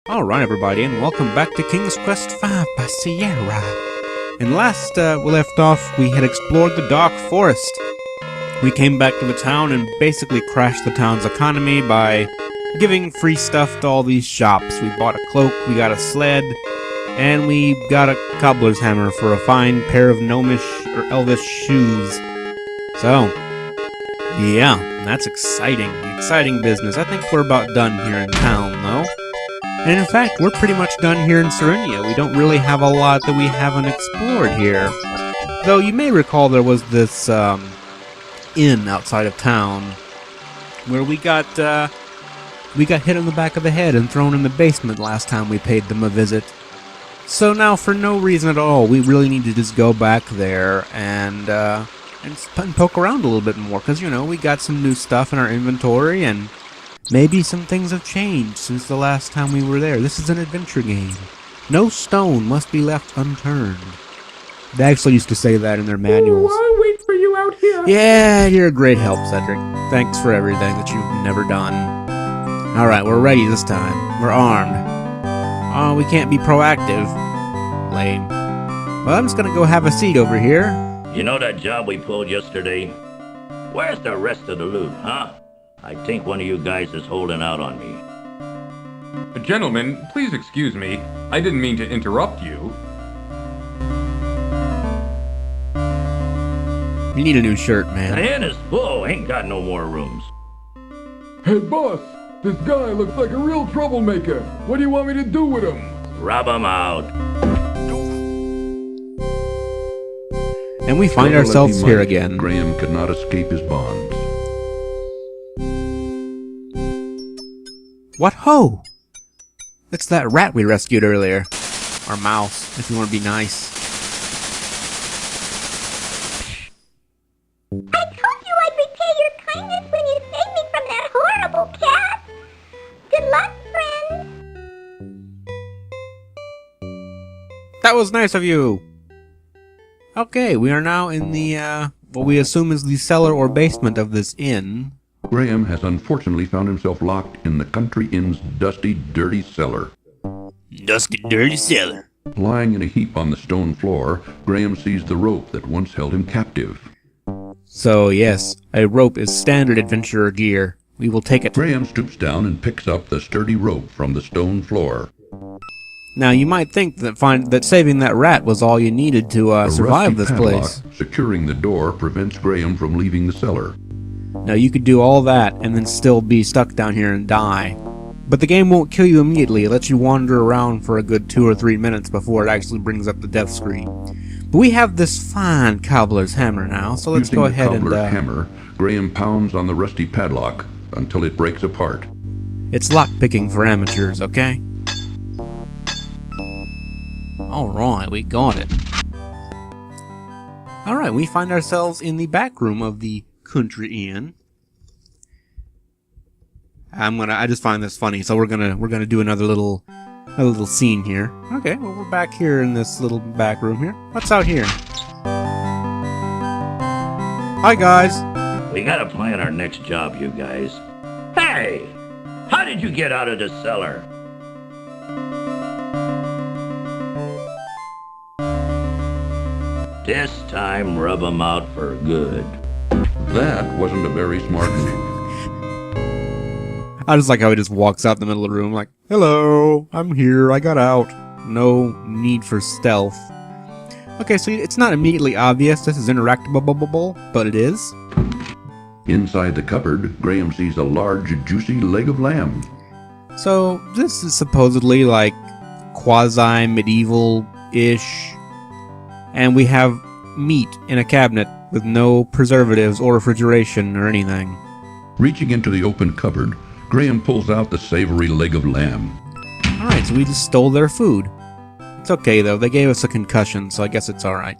Alright everybody, and welcome back to King's Quest V by Sierra. And last we left off, we had explored the Dark Forest. We came back to the town and basically crashed the town's economy by giving free stuff to all these shops. We bought a cloak, we got a sled, and we got a cobbler's hammer for a fine pair of gnomish or elvish shoes. So, yeah, that's exciting. Exciting business. I think we're about done here in town, though. And in fact, we're pretty much done here in Serenian. We don't really have a lot that we haven't explored here. Though you may recall there was this inn outside of town where we got hit on the back of the head and thrown in the basement last time we paid them a visit. So now, for no reason at all, we really need to just go back there and poke around a little bit more, because, you know, we got some new stuff in our inventory, and maybe some things have changed since the last time we were there. This is an adventure game. No stone must be left unturned. They actually used to say that in their manuals. Ooh, I'll wait for you out here. Yeah, you're a great help, Cedric. Thanks for everything that you've never done. Alright, we're ready this time. We're armed. Oh, we can't be proactive. Lame. Well, I'm just gonna go have a seat over here. You know that job we pulled yesterday? Where's the rest of the loot, huh? I think one of you guys is holding out on me. Gentlemen, please excuse me. I didn't mean to interrupt you. You need a new shirt, man. The inn is full, ain't got no more rooms. Hey boss, this guy looks like a real troublemaker. What do you want me to do with him? Rob 'em out. And we find ourselves here again. Graham could not escape his bonds. What ho? It's that rat we rescued earlier. Or mouse, if you want to be nice. I told you I'd repay your kindness when you saved me from that horrible cat. Good luck, friend. That was nice of you! Okay, we are now in the, what we assume is the cellar or basement of this inn. Graham has unfortunately found himself locked in the country inn's dusty, dirty cellar. Dusty, dirty cellar. Lying in a heap on the stone floor, Graham sees the rope that once held him captive. So, yes, a rope is standard adventurer gear. We will take it. Graham stoops down and picks up the sturdy rope from the stone floor. Now, you might think that saving that rat was all you needed to survive this place. Securing the door prevents Graham from leaving the cellar. Now, you could do all that and then still be stuck down here and die. But the game won't kill you immediately. It lets you wander around for a good 2 or 3 minutes before it actually brings up the death screen. But we have this fine cobbler's hammer now, so let's go ahead and... Using the cobbler's hammer, Graham pounds on the rusty padlock until it breaks apart. It's lockpicking for amateurs, okay? Alright, we got it. Alright, we find ourselves in the back room of the country inn. I just find this funny, so we're gonna do another little scene here. Okay, well, we're back here in this little back room here. What's out here? Hi, guys. We gotta plan our next job, you guys. Hey! How did you get out of the cellar? This time, rub 'em out for good. That wasn't a very smart move. I just like how he just walks out in the middle of the room like, hello, I'm here, I got out. No need for stealth. Okay, so it's not immediately obvious this is interactable, but it is. Inside the cupboard, Graham sees a large, juicy leg of lamb. So, this is supposedly like quasi-medieval-ish. And we have meat in a cabinet with no preservatives or refrigeration or anything. Reaching into the open cupboard, Graham pulls out the savory leg of lamb. Alright, so we just stole their food. It's okay though, they gave us a concussion, so I guess it's alright.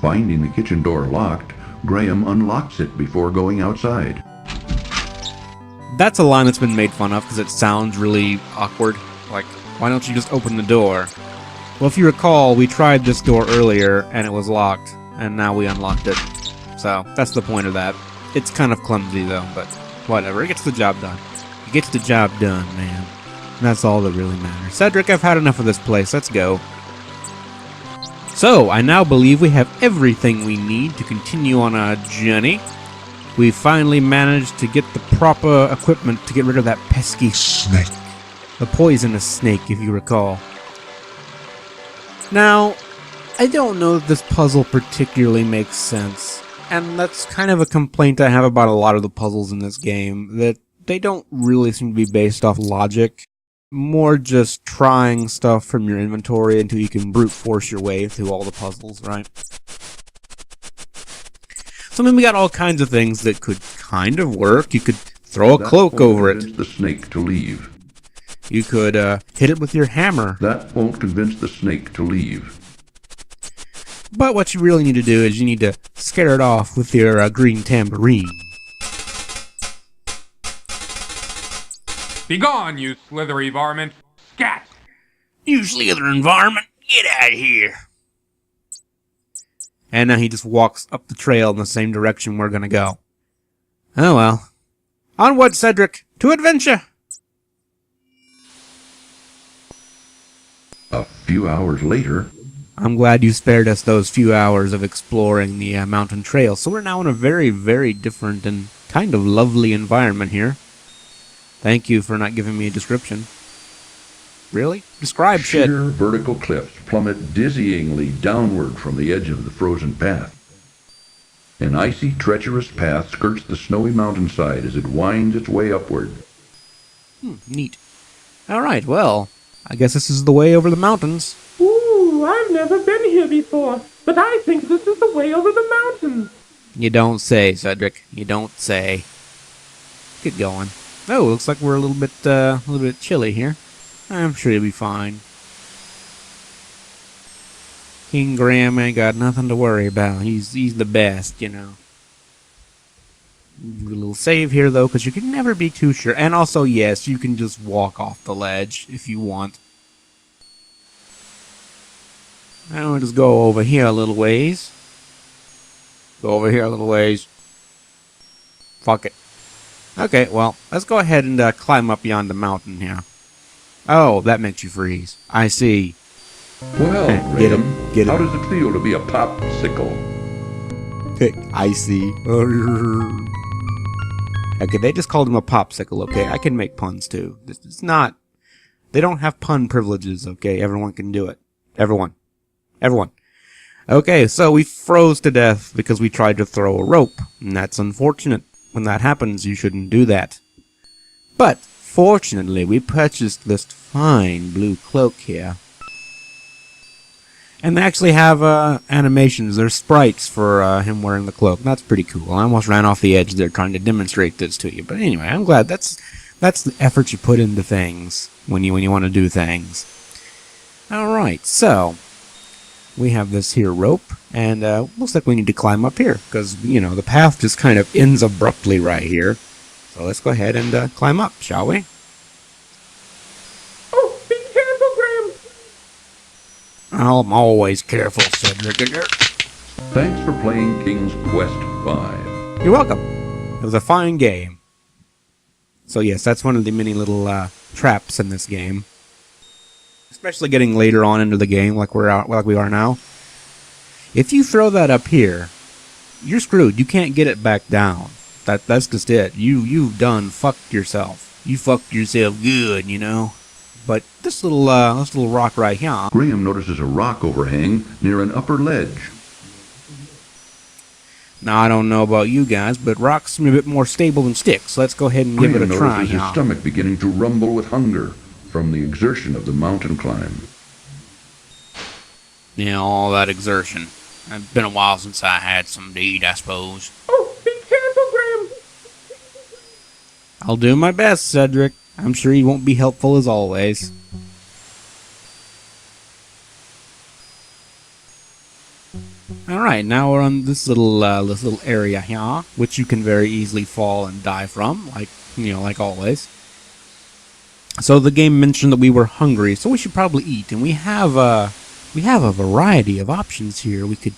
Finding the kitchen door locked, Graham unlocks it before going outside. That's a line that's been made fun of because it sounds really awkward. Like, why don't you just open the door? Well, if you recall, we tried this door earlier and it was locked, and now we unlocked it. So, that's the point of that. It's kind of clumsy though, but whatever, it gets the job done. It gets the job done, man. That's all that really matters. Cedric, I've had enough of this place. Let's go. So, I now believe we have everything we need to continue on our journey. We finally managed to get the proper equipment to get rid of that pesky snake. The poisonous snake, if you recall. Now, I don't know that this puzzle particularly makes sense. And that's kind of a complaint I have about a lot of the puzzles in this game, that they don't really seem to be based off logic. More just trying stuff from your inventory until you can brute force your way through all the puzzles, right? So I mean, we got all kinds of things that could kind of work. You could throw a cloak over it. Convince the snake to leave. You could hit it with your hammer. That won't convince the snake to leave. But what you really need to do is you need to scare it off with your green tambourine. Begone, you slithery varmint! Scat! You slithering varmint, get out of here! And now he just walks up the trail in the same direction we're gonna go. Oh well. Onward, Cedric, to adventure! A few hours later, I'm glad you spared us those few hours of exploring the mountain trail. So we're now in a very, very different and kind of lovely environment here. Thank you for not giving me a description. Really? Describe shit. sheer vertical cliffs plummet dizzyingly downward from the edge of the frozen path. An icy, treacherous path skirts the snowy mountainside as it winds its way upward. Neat. Alright, well, I guess this is the way over the mountains. Ooh, I've never been here before, but I think this is the way over the mountains. You don't say, Cedric. You don't say. Get going. Oh, looks like we're a little bit chilly here. I'm sure you'll be fine. King Graham ain't got nothing to worry about. He's the best, you know. A little save here, though, because you can never be too sure. And also, yes, you can just walk off the ledge if you want. Now we'll just go over here a little ways. Go over here a little ways. Fuck it. Okay, well, let's go ahead and climb up beyond the mountain here. Oh, that makes you freeze. I see. Well, Get Graham, him. Get how him. does it feel to be a popsicle? I see. Okay, they just called him a popsicle, okay? I can make puns, too. It's not... They don't have pun privileges, okay? Everyone can do it. Everyone. Everyone. Okay, so we froze to death because we tried to throw a rope. And that's unfortunate. When that happens, you shouldn't do that. But, fortunately, we purchased this fine blue cloak here. And they actually have animations. There's sprites for him wearing the cloak. That's pretty cool. I almost ran off the edge there trying to demonstrate this to you. But anyway, I'm glad. That's the effort you put into things when you want to do things. Alright, so we have this here rope, and looks like we need to climb up here, because, you know, the path just kind of ends abruptly right here. So let's go ahead and climb up, shall we? Oh, be careful, Graham. I'm always careful, Cedric. Thanks for playing King's Quest V. You're welcome. It was a fine game. So yes, that's one of the many little traps in this game. Especially getting later on into the game, like we are now. If you throw that up here, you're screwed. You can't get it back down. That's just it. You've done fucked yourself. You fucked yourself good, you know. But this little rock right here. Graham notices a rock overhang near an upper ledge. Now I don't know about you guys, but rocks seem a bit more stable than sticks. Let's go ahead and give it a Graham try notices his here. stomach beginning to rumble with hunger from the exertion of the mountain climb. Yeah, all that exertion. It's been a while since I had some to eat, I suppose. Oh, be careful, Graham. I'll do my best, Cedric. I'm sure you won't be helpful as always. Alright, now we're on this little area here, which you can very easily fall and die from, like always. So the game mentioned that we were hungry, so we should probably eat, and we have a variety of options here. We could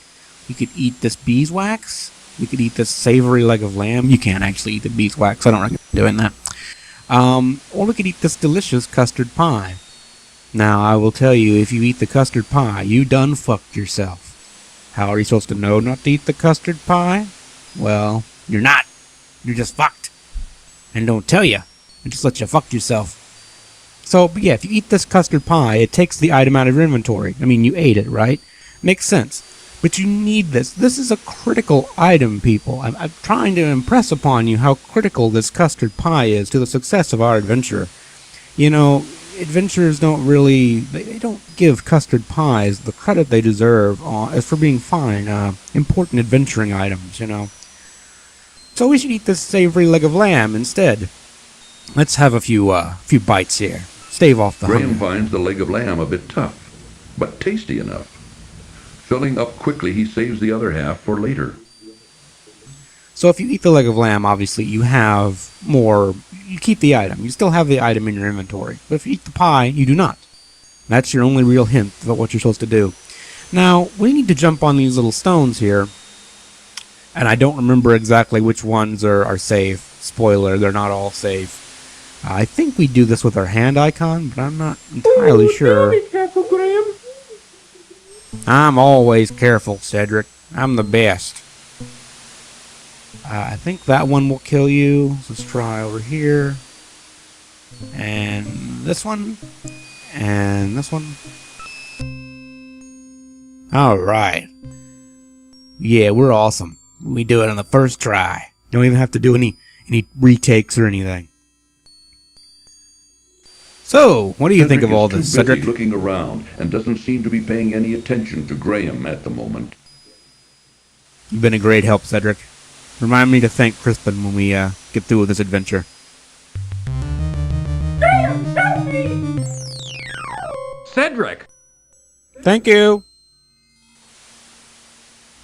eat this beeswax. We could eat this savory leg of lamb. You can't actually eat the beeswax. I don't recommend doing that. Or we could eat this delicious custard pie. Now, I will tell you, if you eat the custard pie, you done fucked yourself. How are you supposed to know not to eat the custard pie? Well, you're not. You're just fucked. And don't tell you. It just lets you fuck yourself. So, but yeah, if you eat this custard pie, it takes the item out of your inventory. I mean, you ate it, right? Makes sense. But you need this. This is a critical item, people. I'm trying to impress upon you how critical this custard pie is to the success of our adventure. You know, adventurers don't really... They don't give custard pies the credit they deserve for being fine, important adventuring items, you know. So we should eat this savory leg of lamb instead. Let's have a few bites here. Stave off the Graham hunger. finds the leg of lamb a bit tough, but tasty enough. Filling up quickly, he saves the other half for later. So if you eat the leg of lamb, obviously you have more... You keep the item. You still have the item in your inventory. But if you eat the pie, you do not. That's your only real hint about what you're supposed to do. Now, we need to jump on these little stones here. And I don't remember exactly which ones are safe. Spoiler, they're not all safe. I think we do this with our hand icon, but I'm not entirely sure. Be careful, Graham. I'm always careful, Cedric. I'm the best. I think that one will kill you. Let's try over here. And this one. And this one. Alright. Yeah, we're awesome. We do it on the first try. Don't even have to do any retakes or anything. So, what do you think of all this, Cedric is Cedric? too busy looking around and doesn't seem to be paying any attention to Graham at the moment. You've been a great help, Cedric. Remind me to thank Crispin when we get through with this adventure. Cedric! Thank you!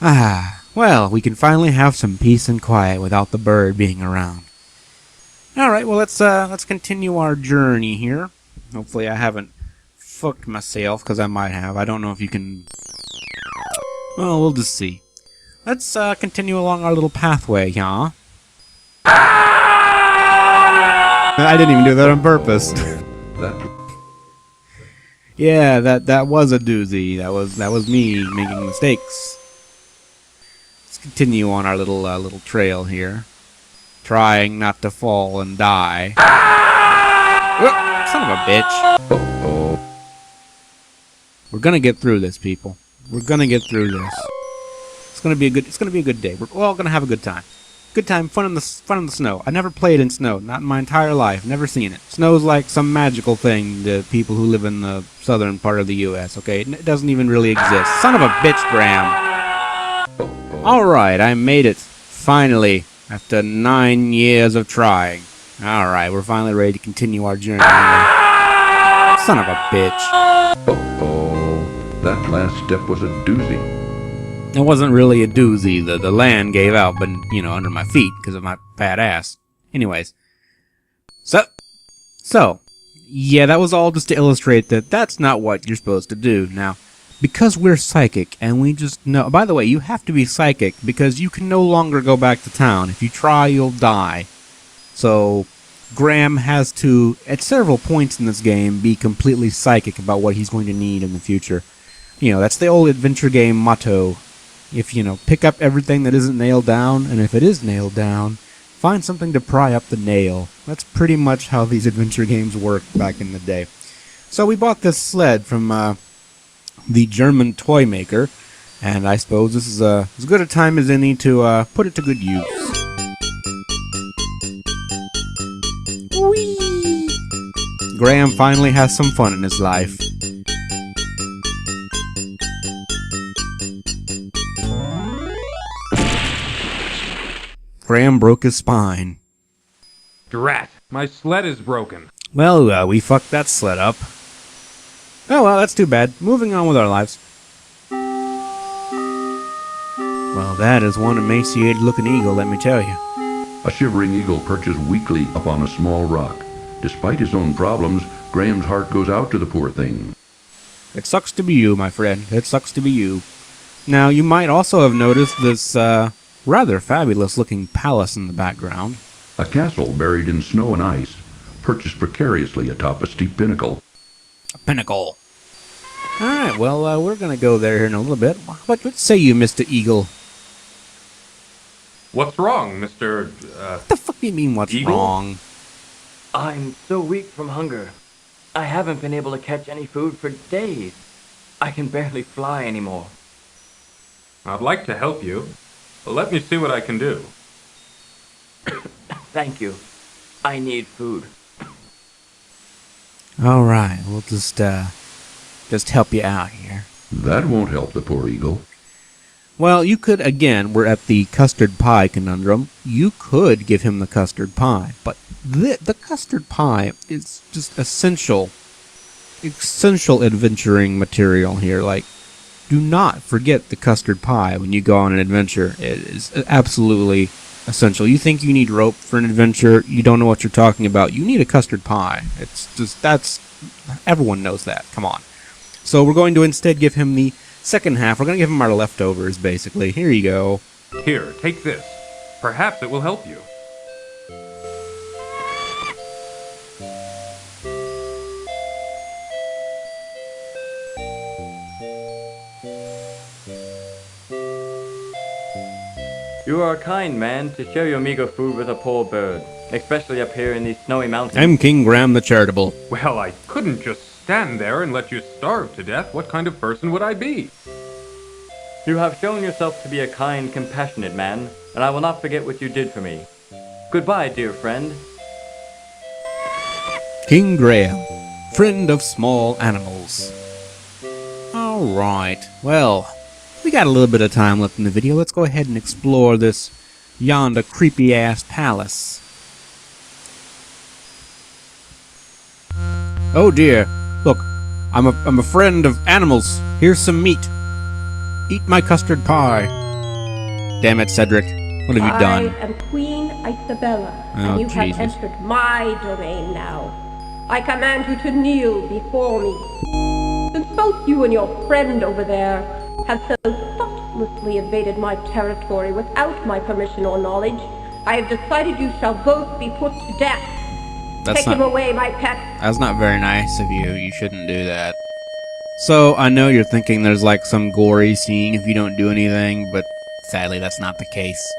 Ah, well, we can finally have some peace and quiet without the bird being around. Alright, well, let's continue our journey here. Hopefully I haven't fucked myself, because I might have. I don't know if you can... Well, we'll just see. Let's continue along our little pathway, yeah? I didn't even do that on purpose. Yeah, that was a doozy. That was me making mistakes. Let's continue on our little trail here, trying not to fall and die. Oh, son of a bitch! Uh-oh. We're gonna get through this, people. We're gonna get through this. It's gonna be a good day. We're all gonna have a good time. Good time, fun in the snow. I never played in snow, not in my entire life. Never seen it. Snow's like some magical thing to people who live in the southern part of the U.S. Okay, it doesn't even really exist. Son of a bitch, Graham. All right, I made it finally after 9 years of trying. All right, we're finally ready to continue our journey. Son of a bitch. Uh-oh. That last step was a doozy. It wasn't really a doozy. The land gave out, but, you know, under my feet because of my fat ass. Anyways. So, yeah, that was all just to illustrate that that's not what you're supposed to do. Now, because we're psychic and we just know... By the way, you have to be psychic because you can no longer go back to town. If you try, you'll die. So, Graham has to, at several points in this game, be completely psychic about what he's going to need in the future. You know, that's the old adventure game motto. If, you know, pick up everything that isn't nailed down, and if it is nailed down, find something to pry up the nail. That's pretty much how these adventure games worked back in the day. So we bought this sled from the German toy maker, and I suppose this is as good a time as any to put it to good use. Whee! Graham finally has some fun in his life. Graham broke his spine. Drat! My sled is broken. Well, we fucked that sled up. Oh well, that's too bad. Moving on with our lives. Well, that is one emaciated-looking eagle, let me tell you. A shivering eagle perches weakly up on a small rock. Despite his own problems, Graham's heart goes out to the poor thing. It sucks to be you, my friend. It sucks to be you. Now, you might also have noticed this, rather fabulous-looking palace in the background. A castle buried in snow and ice. perched precariously atop a steep pinnacle. A pinnacle. Alright, well, we're gonna go there here in a little bit. What say you, Mr. Eagle? What's wrong, Mr. What the fuck do you mean, what's Eagle? wrong? I'm so weak from hunger. I haven't been able to catch any food for days. I can barely fly anymore. I'd like to help you. But let me see what I can do. Thank you. I need food. Alright, we'll just help you out here. That won't help the poor eagle. Well, you could, again, we're at the custard pie conundrum. You could give him the custard pie, but the custard pie is just essential adventuring material here. Like, do not forget the custard pie when you go on an adventure. It is absolutely essential. You think you need rope for an adventure, you don't know what you're talking about. You need a custard pie. It's just, everyone knows that. Come on. So we're going to instead give him the second half. We're going to give him our leftovers, basically. Here you go. Here, take this. Perhaps it will help you. You are a kind man to share your meager food with a poor bird, especially up here in these snowy mountains. I'm King Graham the Charitable. Well, I couldn't just stand there and let you starve to death. What kind of person would I be? You have shown yourself to be a kind, compassionate man, and I will not forget what you did for me. Goodbye, dear friend. King Graham, friend of small animals. Alright, well, we got a little bit of time left in the video. Let's go ahead and explore this yonder creepy-ass palace. Oh dear, look, I'm a friend of animals. Here's some meat. Eat my custard pie. Damn it, Cedric. What have you done? I am Queen Isabella, Oh, and you Jesus. have entered my domain now. I command you to kneel before me. Since both you and your friend over there have so thoughtlessly invaded my territory without my permission or knowledge, I have decided you shall both be put to death. Take him away, my pet. That's not very nice of you. You shouldn't do that. So, I know you're thinking there's like some gory scene if you don't do anything, but sadly that's not the case.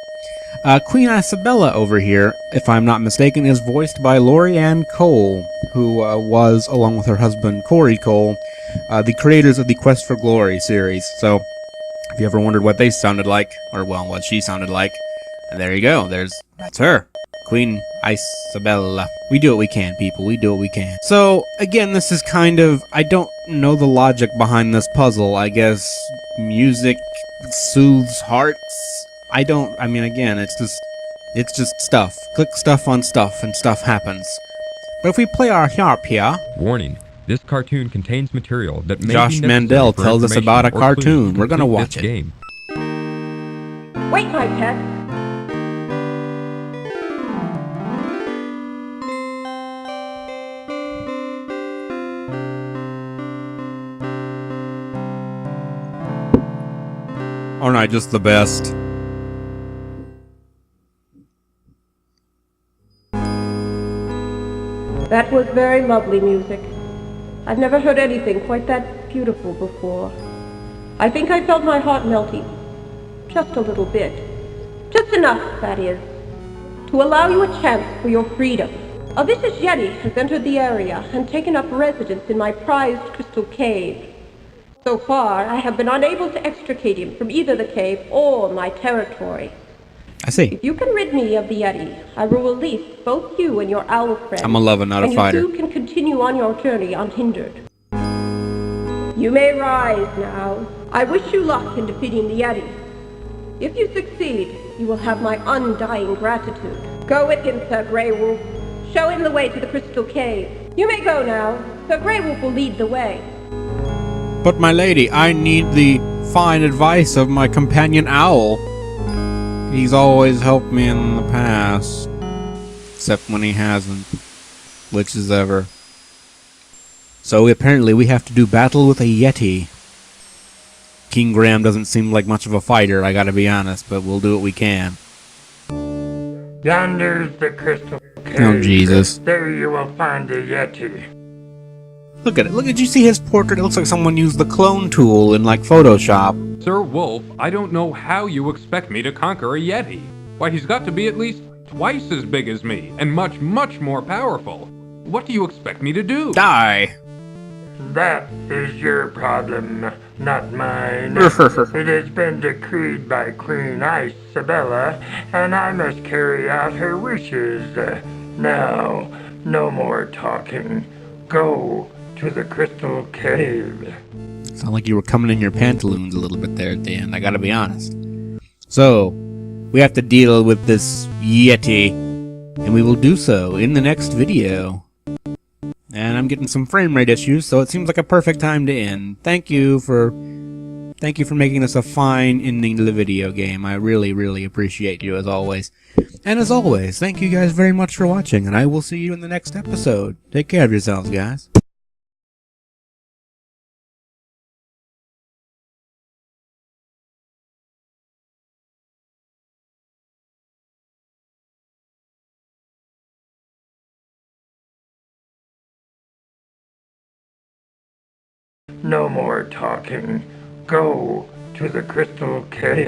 Queen Isabella over here, if I'm not mistaken, is voiced by Lori Ann Cole, who was, along with her husband Corey Cole, the creators of the Quest for Glory series. So, if you ever wondered what they sounded like, or well, what she sounded like, there you go. That's her. Queen Isabella. We do what we can, people. We do what we can. So, again, this is kind of... I don't know the logic behind this puzzle. I guess music soothes hearts? I mean, again, it's just stuff. Click stuff on stuff, and stuff happens. But if we play our harp here... Warning. This cartoon contains material that may Josh be Mandel necessary for tells us information about a or clues cartoon. to We're gonna complete watch this it. Game. Wait, my pet. Aren't I just the best? That was very lovely music. I've never heard anything quite that beautiful before. I think I felt my heart melting. Just a little bit. Just enough, that is, to allow you a chance for your freedom. A vicious yeti has entered the area and taken up residence in my prized crystal cave. So far, I have been unable to extricate him from either the cave or my territory. I see. If you can rid me of the yeti, I will release both you and your owl friend. I'm a lover, not a and fighter. you two can continue on your journey unhindered. You may rise now. I wish you luck in defeating the yeti. If you succeed, you will have my undying gratitude. Go with him, Sir Grey Wolf. Show him the way to the crystal cave. You may go now. Sir Grey Wolf will lead the way. But my lady, I need the fine advice of my companion owl. He's always helped me in the past. Except when he hasn't. Which is ever. So apparently we have to do battle with a yeti. King Graham doesn't seem like much of a fighter, I gotta be honest, but we'll do what we can. Yonder's the crystal cave. Oh, Jesus. There you will find the Yeti. Look at it. Look, did you see his portrait? It looks like someone used the clone tool in, like, Photoshop. Sir Wolf, I don't know how you expect me to conquer a Yeti. Why, he's got to be at least twice as big as me, and much, much more powerful. What do you expect me to do? Die. That is your problem, not mine. It has been decreed by Queen Isabella, and I must carry out her wishes. Now, no more talking. Go to the crystal cave. Sound like you were coming in your pantaloons a little bit there at the end, I gotta be honest. So, we have to deal with this Yeti, and we will do so in the next video. And I'm getting some frame rate issues, so it seems like a perfect time to end. Thank you for making this a fine ending to the video game. I really, really appreciate you as always. And as always, thank you guys very much for watching, and I will see you in the next episode. Take care of yourselves, guys. No more talking. Go to the crystal cave.